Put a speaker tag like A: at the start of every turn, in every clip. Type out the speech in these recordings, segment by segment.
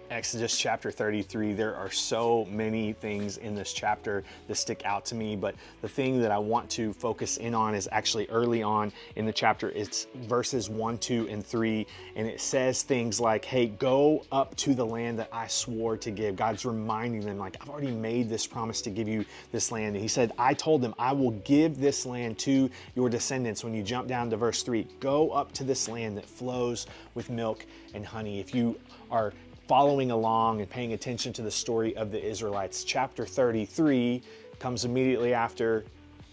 A: Exodus chapter 33, there are so many things in this chapter that stick out to me, but the thing that I want to focus in on is actually early on in the chapter. It's verses 1, 2, and 3, and it says things like, hey, go up to the land that I swore to give. God's reminding them, like, I've already made this promise to give you this land. And he said, I told them, I will give this land to your descendants. When you jump down to verse 3, go up to this land that flows with milk and honey. If you are following along and paying attention to the story of the Israelites, chapter 33 comes immediately after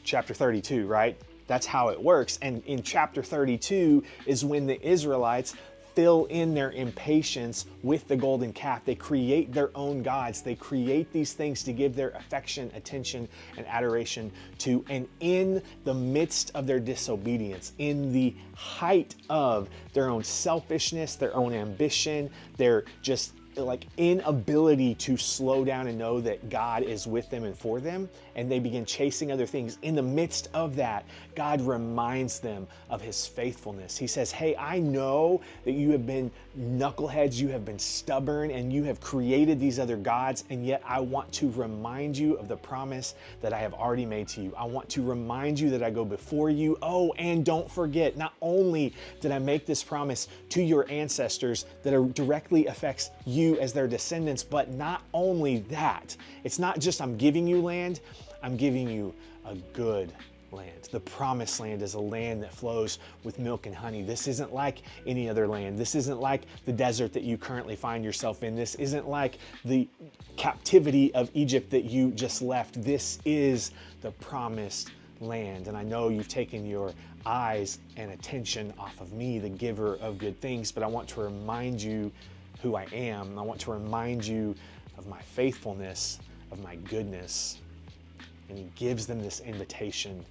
A: chapter 32, right? That's how it works. And in chapter 32 is when the Israelites fill in their impatience with the golden calf. They create their own gods. They create these things to give their affection, attention, and adoration to. And in the midst of their disobedience, in the height of their own selfishness, their own ambition, their just like inability to slow down and know that God is with them and for them, and they begin chasing other things. In the midst of that, God reminds them of his faithfulness. He says, hey, I know that you have been knuckleheads, you have been stubborn, and you have created these other gods, and yet I want to remind you of the promise that I have already made to you. I want to remind you that I go before you. Oh, and don't forget, not only did I make this promise to your ancestors that directly affects you as their descendants, but not only that, it's not just I'm giving you land, I'm giving you a good land. The promised land is a land that flows with milk and honey. This isn't like any other land. This isn't like the desert that you currently find yourself in. This isn't like the captivity of Egypt that you just left. This is the promised land. And I know you've taken your eyes and attention off of me, the giver of good things, but I want to remind you who I am. I want to remind you of my faithfulness, of my goodness. And he gives them this invitation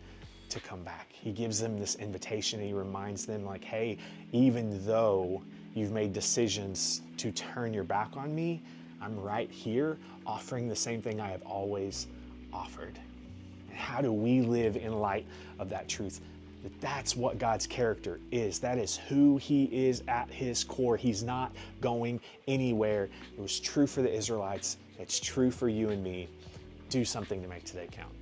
A: to come back. He gives them this invitation and he reminds them like, hey, even though you've made decisions to turn your back on me, I'm right here offering the same thing I have always offered. And how do we live in light of that truth? That's what God's character is. That is who he is at his core. He's not going anywhere. It was true for the Israelites. It's true for you and me. Do something to make today count.